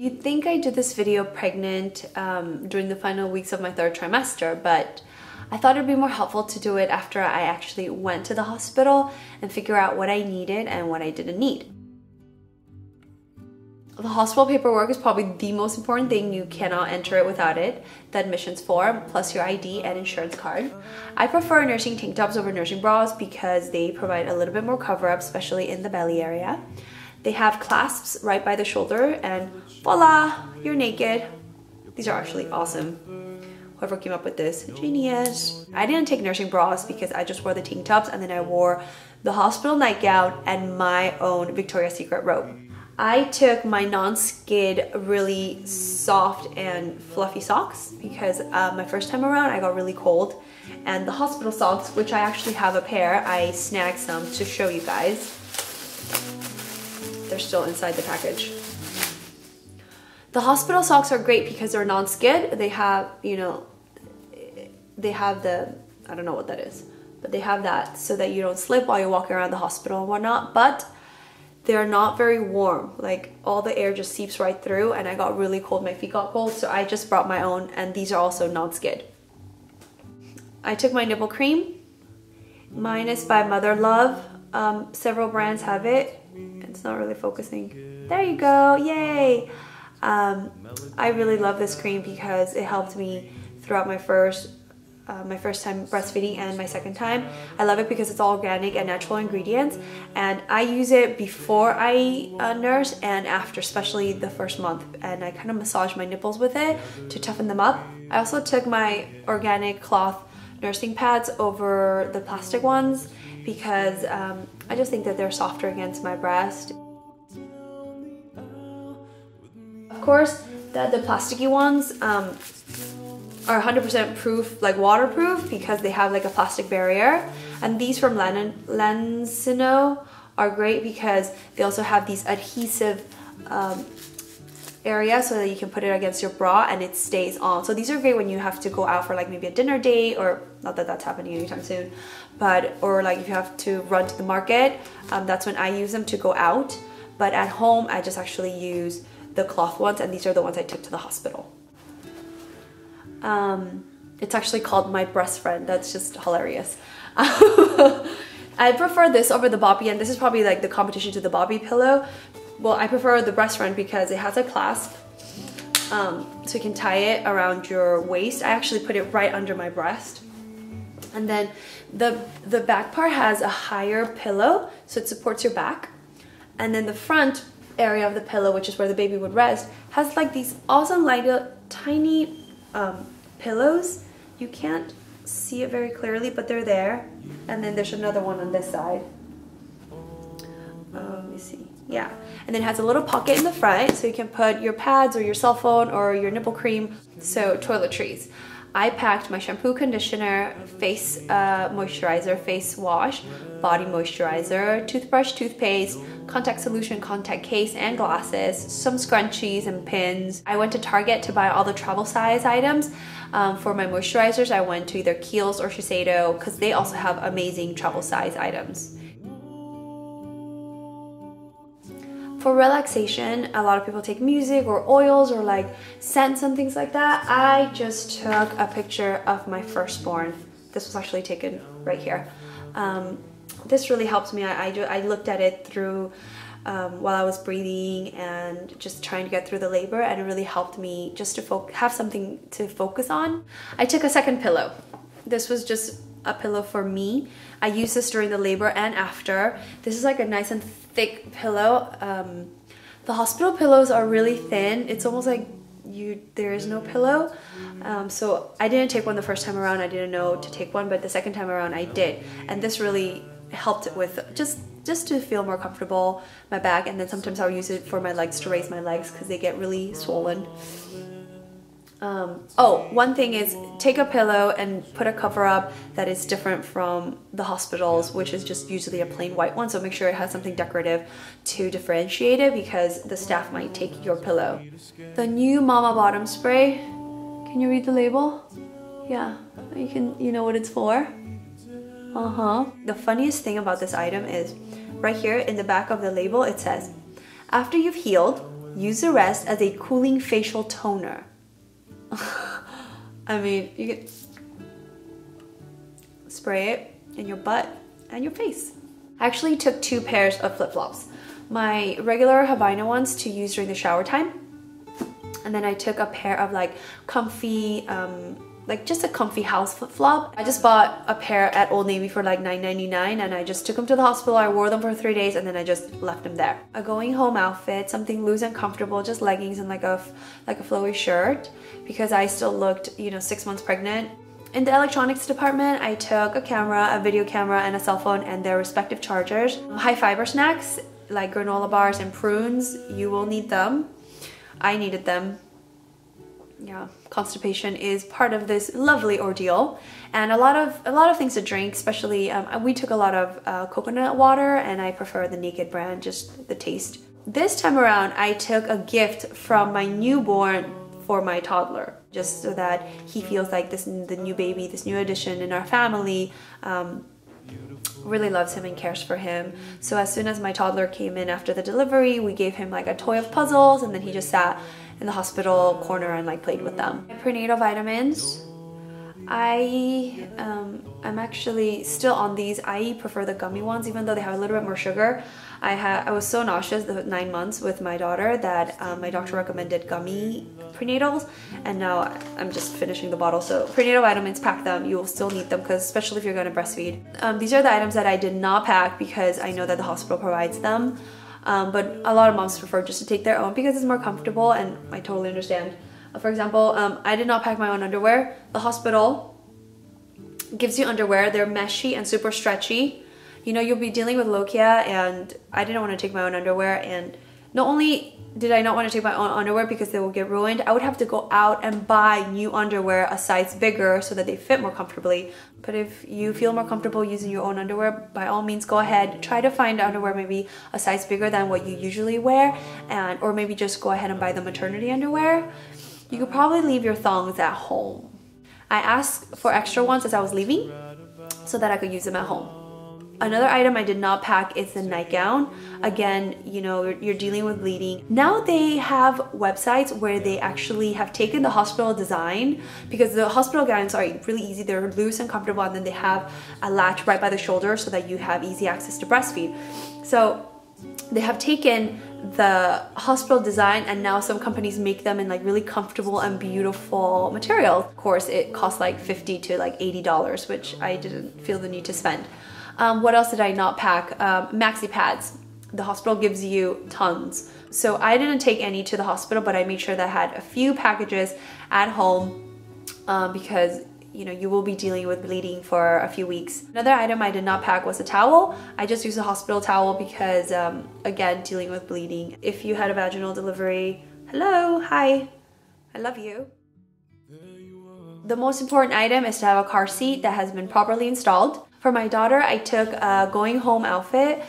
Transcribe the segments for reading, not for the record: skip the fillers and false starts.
You'd think I did this video pregnant during the final weeks of my 3rd trimester, but I thought it'd be more helpful to do it after I actually went to the hospital and figure out what I needed and what I didn't need. The hospital paperwork is probably the most important thing. You cannot enter it without it. The admissions form, plus your ID and insurance card. I prefer nursing tank tops over nursing bras because they provide a little bit more cover up, especially in the belly area. They have clasps right by the shoulder and voila, you're naked. These are actually awesome. Whoever came up with this, genius. I didn't take nursing bras because I just wore the tank tops and then I wore the hospital nightgown and my own Victoria's Secret robe. I took my non-skid, really soft and fluffy socks because my first time around I got really cold. And the hospital socks, which I actually have a pair, I snagged some to show you guys. They're still inside the package. The hospital socks are great because they're non-skid. They have, you know, they have the, I don't know what that is, but they have that so that you don't slip while you're walking around the hospital and whatnot. But they're not very warm, like all the air just seeps right through, and I got really cold, my feet got cold, so I just brought my own, and these are also non-skid. I took my nipple cream. Mine is by Mother Love. Several brands have it. It's not really focusing. There you go, yay! I really love this cream because it helped me throughout my first time breastfeeding and my second time. I love it because it's all organic and natural ingredients, and I use it before I nurse and after, especially the first month, and I kind of massage my nipples with it to toughen them up. I also took my organic cloth nursing pads over the plastic ones because I just think that they're softer against my breast. Of course, the plasticky ones are 100% proof, like waterproof, because they have like a plastic barrier. And these from Lancino are great because they also have these adhesive area so that you can put it against your bra and it stays on. So these are great when you have to go out for like maybe a dinner date, or not that that's happening anytime soon, but or like if you have to run to the market, that's when I use them to go out. But at home I just actually use the cloth ones, and these are the ones I took to the hospital. It's actually called my breast friend. That's just hilarious. I prefer this over the Bobby, and this is probably like the competition to the Bobby pillow. Well, I prefer the breast friend because it has a clasp, so you can tie it around your waist. I actually put it right under my breast. And then the back part has a higher pillow, so it supports your back. And then the front area of the pillow, which is where the baby would rest, has like these awesome little tiny pillows. You can't see it very clearly, but they're there. And then there's another one on this side. Let me see. Yeah, and then it has a little pocket in the front so you can put your pads or your cell phone or your nipple cream. So toiletries. I packed my shampoo, conditioner, face moisturizer, face wash, body moisturizer, toothbrush, toothpaste, contact solution, contact case, and glasses, some scrunchies and pins. I went to Target to buy all the travel size items. For my moisturizers, I went to either Kiehl's or Shiseido because they also have amazing travel size items. For relaxation, a lot of people take music or oils or like scents and things like that. I just took a picture of my firstborn. This was actually taken right here. This really helped me. I looked at it through while I was breathing and just trying to get through the labor, and it really helped me just to have something to focus on. I took a second pillow. This was just a pillow for me. I used this during the labor and after. This is like a nice and thick pillow. The hospital pillows are really thin. It's almost like there is no pillow. So I didn't take one the first time around. I didn't know to take one, but the second time around I did. And this really helped with just to feel more comfortable, my back. And then sometimes I'll use it for my legs to raise my legs because they get really swollen. Oh, one thing is take a pillow and put a cover up that is different from the hospitals, which is just usually a plain white one. So make sure it has something decorative to differentiate it because the staff might take your pillow. The new Momma bottom spray. Can you read the label? Yeah, you know what it's for? The funniest thing about this item is right here in the back of the label, it says, after you've healed, Use the rest as a cooling facial toner. I mean, you can spray it in your butt and your face. I actually took 2 pairs of flip-flops. My regular Havana ones to use during the shower time. And then I took a pair of like comfy, like just a comfy house flip-flop. I just bought a pair at Old Navy for like $9.99 and I just took them to the hospital. I wore them for 3 days and then I just left them there. A going home outfit, something loose and comfortable, just leggings and like a flowy shirt because I still looked, you know, 6 months pregnant. In the electronics department, I took a camera, a video camera, and a cell phone and their respective chargers. High fiber snacks like granola bars and prunes, you will need them. I needed them. Yeah, constipation is part of this lovely ordeal, and a lot of things to drink. Especially, we took a lot of coconut water, and I prefer the Naked brand, just the taste. This time around, I took a gift from my newborn for my toddler, just so that he feels like the new baby, this new addition in our family, really loves him and cares for him. So as soon as my toddler came in after the delivery, we gave him like a toy of puzzles, and then he just sat in the hospital corner and like played with them. Prenatal vitamins, I'm actually still on these. I prefer the gummy ones, even though they have a little bit more sugar. I was so nauseous the 9 months with my daughter that my doctor recommended gummy prenatals, and now I'm just finishing the bottle. So prenatal vitamins, pack them. You will still need them, because especially if you're going to breastfeed. These are the items that I did not pack because I know that the hospital provides them. But a lot of moms prefer just to take their own because it's more comfortable, and I totally understand. For example, I did not pack my own underwear. The hospital gives you underwear. They're meshy and super stretchy. You know, you'll be dealing with lochia, and I didn't want to take my own underwear. And not only did I not want to take my own underwear because they will get ruined, I would have to go out and buy new underwear a size bigger so that they fit more comfortably. But if you feel more comfortable using your own underwear, by all means go ahead. Try to find underwear maybe a size bigger than what you usually wear, or maybe just go ahead and buy the maternity underwear. You could probably leave your thongs at home. I asked for extra ones as I was leaving so that I could use them at home. Another item I did not pack is the nightgown. Again, you know, you're dealing with bleeding. Now they have websites where they actually have taken the hospital design, because the hospital gowns are really easy. They're loose and comfortable, and then they have a latch right by the shoulder so that you have easy access to breastfeed. So they have taken the hospital design, and now some companies make them in like really comfortable and beautiful material. Of course, it costs like $50 to like $80, which I didn't feel the need to spend. What else did I not pack? Maxi Pads. The hospital gives you tons. So I didn't take any to the hospital, but I made sure that I had a few packages at home because, you know, you will be dealing with bleeding for a few weeks. Another item I did not pack was a towel. I just used a hospital towel because, again, dealing with bleeding. If you had a vaginal delivery, hello, hi, I love you. The most important item is to have a car seat that has been properly installed. For my daughter, I took a going home outfit,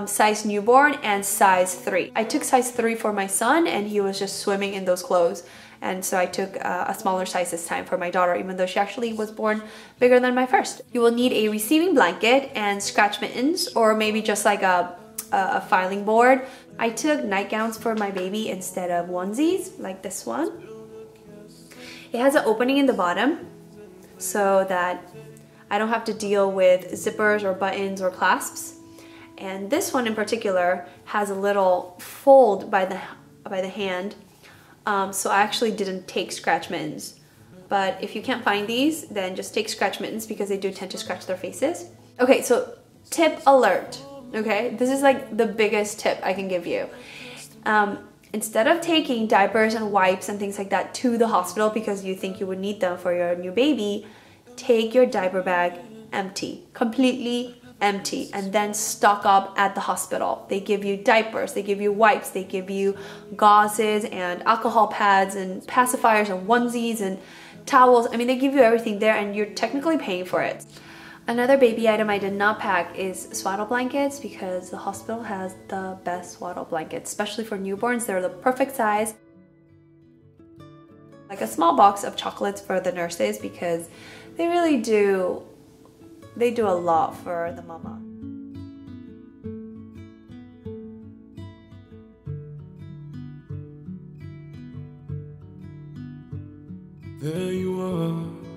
size newborn and size 3. I took size 3 for my son, and he was just swimming in those clothes. And so I took a smaller size this time for my daughter, even though she actually was born bigger than my first. You will need a receiving blanket and scratch mittens, or maybe just like a filing board. I took nightgowns for my baby instead of onesies, like this one. It has an opening in the bottom so that I don't have to deal with zippers or buttons or clasps. And this one in particular has a little fold by the hand, so I actually didn't take scratch mittens. But if you can't find these, then just take scratch mittens because they do tend to scratch their faces. Okay, so tip alert, okay? This is like the biggest tip I can give you. Instead of taking diapers and wipes and things like that to the hospital because you think you would need them for your new baby, take your diaper bag empty, completely empty, and then stock up at the hospital. They give you diapers, they give you wipes, they give you gauzes and alcohol pads and pacifiers and onesies and towels. I mean, they give you everything there, and you're technically paying for it. Another baby item I did not pack is swaddle blankets, because the hospital has the best swaddle blankets, especially for newborns. They're the perfect size. Like a small box of chocolates for the nurses, because they really do, they do a lot for the mama. There you are.